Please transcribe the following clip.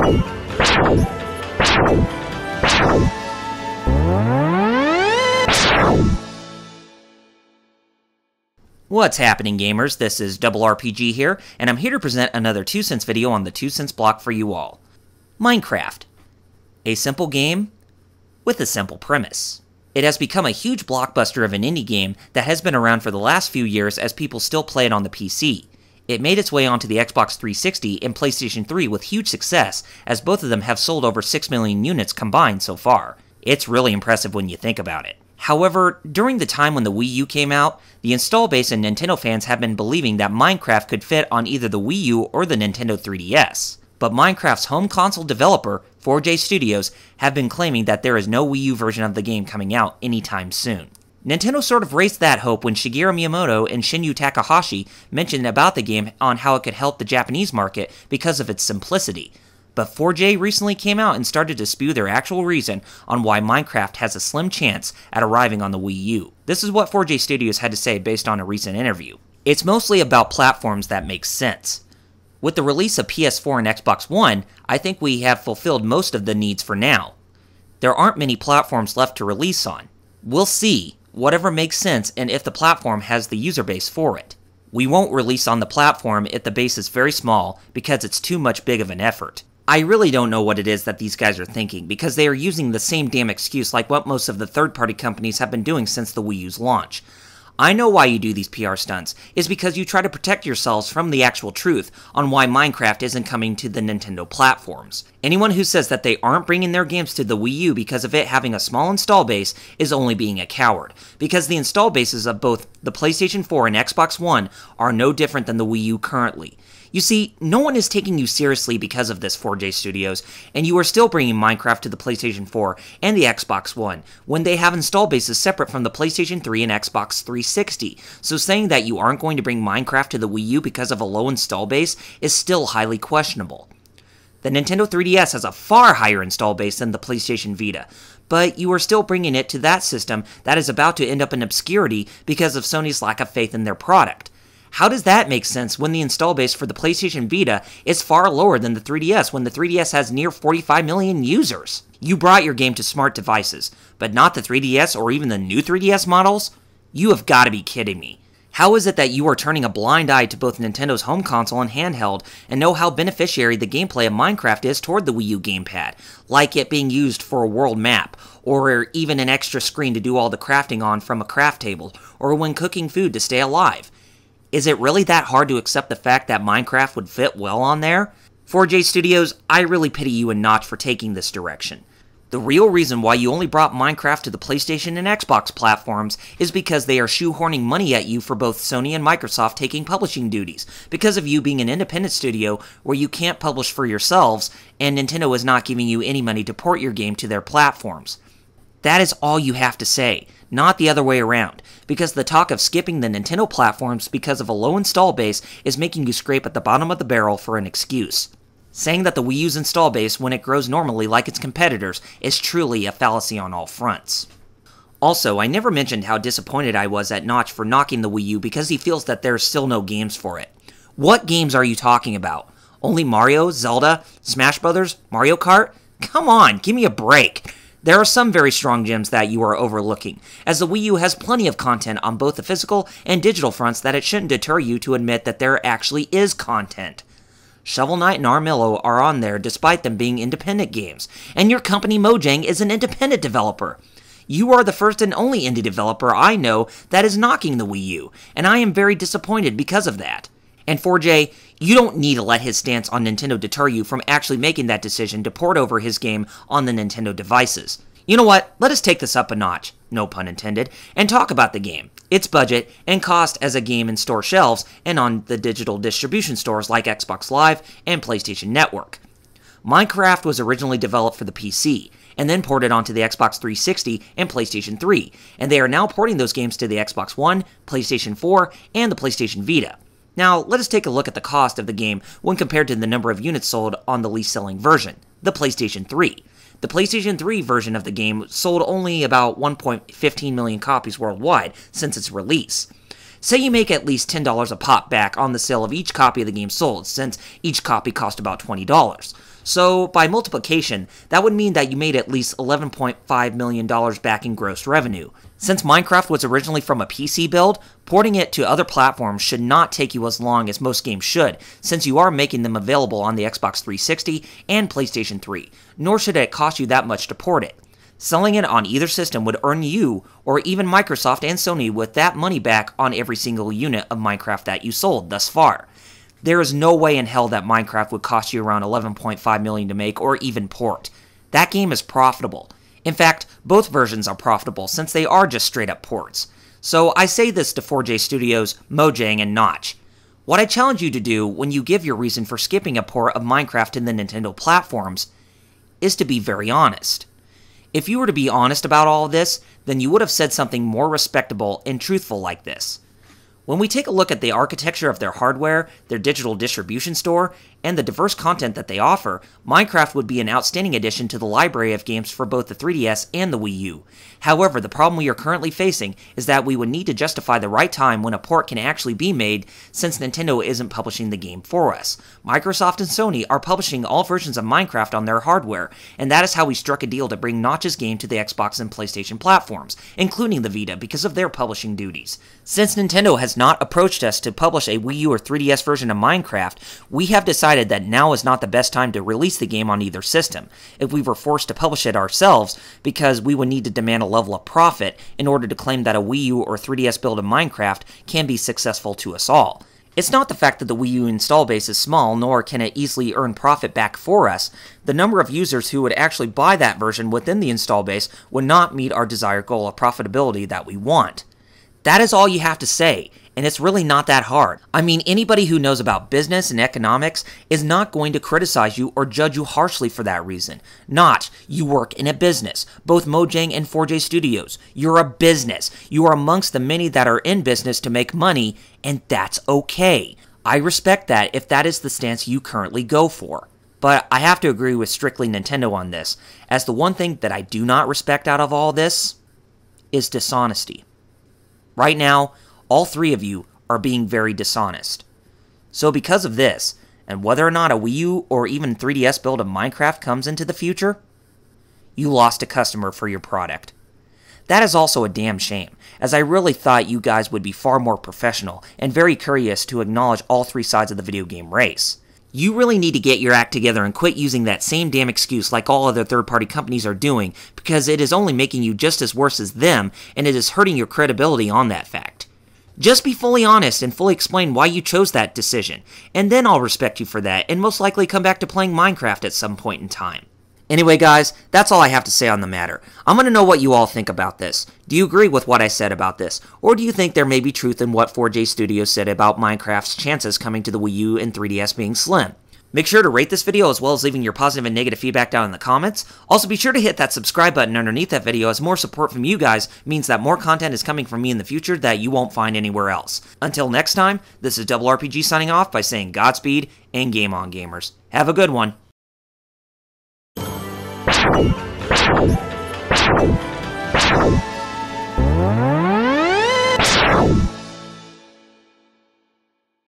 What's happening, gamers? This is RRPG here, and I'm here to present another 2 cents video on the 2 cents block for you all. MineCraft. A simple game with a simple premise. It has become a huge blockbuster of an indie game that has been around for the last few years as people still play it on the PC. It made its way onto the Xbox 360 and PlayStation 3 with huge success, as both of them have sold over 6 million units combined so far. It's really impressive when you think about it. However, during the time when the Wii U came out, the install base and Nintendo fans have been believing that MineCraft could fit on either the Wii U or the Nintendo 3DS. But MineCraft's home console developer, 4J Studios, have been claiming that there is no Wii U version of the game coming out anytime soon. Nintendo sort of raised that hope when Shigeru Miyamoto and Shinyu Takahashi mentioned about the game on how it could help the Japanese market because of its simplicity. But 4J recently came out and started to spew their actual reason on why MineCraft has a slim chance at arriving on the Wii U. This is what 4J Studios had to say based on a recent interview. It's mostly about platforms that make sense. With the release of PS4 and Xbox One, I think we have fulfilled most of the needs for now. There aren't many platforms left to release on. We'll see whatever makes sense and if the platform has the user base for it. We won't release on the platform if the base is very small because it's too much big of an effort. I really don't know what it is that these guys are thinking, because they are using the same damn excuse like what most of the third-party companies have been doing since the Wii U's launch. I know why you do these PR stunts, is because you try to protect yourselves from the actual truth on why MineCraft isn't coming to the Nintendo platforms. Anyone who says that they aren't bringing their games to the Wii U because of it having a small install base is only being a coward, because the install bases of both the PlayStation 4 and Xbox One are no different than the Wii U currently. You see, no one is taking you seriously because of this, 4J Studios, and you are still bringing MineCraft to the PlayStation 4 and the Xbox One, when they have install bases separate from the PlayStation 3 and Xbox 360, so saying that you aren't going to bring MineCraft to the Wii U because of a low install base is still highly questionable. The Nintendo 3DS has a far higher install base than the PlayStation Vita, but you are still bringing it to that system that is about to end up in obscurity because of Sony's lack of faith in their product. How does that make sense when the install base for the PlayStation Vita is far lower than the 3DS when the 3DS has near 45 million users? You brought your game to smart devices, but not the 3DS or even the new 3DS models? You have got to be kidding me. How is it that you are turning a blind eye to both Nintendo's home console and handheld and know how beneficiary the gameplay of MineCraft is toward the Wii U gamepad, like it being used for a world map, or even an extra screen to do all the crafting on from a craft table, or when cooking food to stay alive? Is it really that hard to accept the fact that MineCraft would fit well on there? 4J Studios, I really pity you and Notch for taking this direction. The real reason why you only brought MineCraft to the PlayStation and Xbox platforms is because they are shoehorning money at you for both Sony and Microsoft taking publishing duties, because of you being an independent studio where you can't publish for yourselves, and Nintendo is not giving you any money to port your game to their platforms. That is all you have to say, not the other way around, because the talk of skipping the Nintendo platforms because of a low install base is making you scrape at the bottom of the barrel for an excuse. Saying that the Wii U's install base, when it grows normally like its competitors, is truly a fallacy on all fronts. Also, I never mentioned how disappointed I was at Notch for knocking the Wii U because he feels that there are still no games for it. What games are you talking about? Only Mario, Zelda, Smash Brothers, Mario Kart? Come on, give me a break. There are some very strong gems that you are overlooking, as the Wii U has plenty of content on both the physical and digital fronts that it shouldn't deter you to admit that there actually is content. Shovel Knight and Armillo are on there despite them being independent games, and your company Mojang is an independent developer. You are the first and only indie developer I know that is knocking the Wii U, and I am very disappointed because of that. And 4J, you don't need to let his stance on Nintendo deter you from actually making that decision to port over his game on the Nintendo devices. You know what, let us take this up a notch, no pun intended, and talk about the game, its budget, and cost as a game in store shelves and on the digital distribution stores like Xbox Live and PlayStation Network. MineCraft was originally developed for the PC, and then ported onto the Xbox 360 and PlayStation 3, and they are now porting those games to the Xbox One, PlayStation 4, and the PlayStation Vita. Now, let us take a look at the cost of the game when compared to the number of units sold on the least selling version, the PlayStation 3. The PlayStation 3 version of the game sold only about 1.15 million copies worldwide since its release. Say you make at least $10 a pop back on the sale of each copy of the game sold, since each copy cost about $20. So, by multiplication, that would mean that you made at least $11.5 million back in gross revenue. Since Minecraft was originally from a PC build, porting it to other platforms should not take you as long as most games should, since you are making them available on the Xbox 360 and PlayStation 3, nor should it cost you that much to port it. Selling it on either system would earn you, or even Microsoft and Sony, with that money back on every single unit of Minecraft that you sold thus far. There is no way in hell that Minecraft would cost you around $11.5 million to make or even port. That game is profitable. In fact, both versions are profitable since they are just straight up ports. So I say this to 4J Studios, Mojang, and Notch. What I challenge you to do when you give your reason for skipping a port of Minecraft in the Nintendo platforms is to be very honest. If you were to be honest about all of this, then you would have said something more respectable and truthful like this. When we take a look at the architecture of their hardware, their digital distribution store, and the diverse content that they offer, Minecraft would be an outstanding addition to the library of games for both the 3DS and the Wii U. However, the problem we are currently facing is that we would need to justify the right time when a port can actually be made, since Nintendo isn't publishing the game for us. Microsoft and Sony are publishing all versions of Minecraft on their hardware, and that is how we struck a deal to bring Notch's game to the Xbox and PlayStation platforms, including the Vita, because of their publishing duties. Since Nintendo has not approached us to publish a Wii U or 3DS version of Minecraft, we have decided that now is not the best time to release the game on either system, if we were forced to publish it ourselves, because we would need to demand a level of profit in order to claim that a Wii U or 3DS build of Minecraft can be successful to us all. It's not the fact that the Wii U install base is small, nor can it easily earn profit back for us. The number of users who would actually buy that version within the install base would not meet our desired goal of profitability that we want. That is all you have to say, and it's really not that hard. I mean, anybody who knows about business and economics is not going to criticize you or judge you harshly for that reason. Not, you work in a business. Both Mojang and 4J Studios. You're a business. You are amongst the many that are in business to make money, and that's okay. I respect that if that is the stance you currently go for. But I have to agree with strictly Nintendo on this, as the one thing that I do not respect out of all this is dishonesty. Right now, all three of you are being very dishonest. So because of this, and whether or not a Wii U or even 3DS build of Minecraft comes into the future, you lost a customer for your product. That is also a damn shame, as I really thought you guys would be far more professional and very curious to acknowledge all three sides of the video game race. You really need to get your act together and quit using that same damn excuse like all other third-party companies are doing, because it is only making you just as worse as them, and it is hurting your credibility on that fact. Just be fully honest and fully explain why you chose that decision, and then I'll respect you for that, and most likely come back to playing Minecraft at some point in time. Anyway guys, that's all I have to say on the matter. I'm going to know what you all think about this. Do you agree with what I said about this? Or do you think there may be truth in what 4J Studios said about Minecraft's chances coming to the Wii U and 3DS being slim? Make sure to rate this video as well as leaving your positive and negative feedback down in the comments. Also be sure to hit that subscribe button underneath that video, as more support from you guys means that more content is coming from me in the future that you won't find anywhere else. Until next time, this is RRPG signing off by saying Godspeed and game on, gamers. Have a good one. You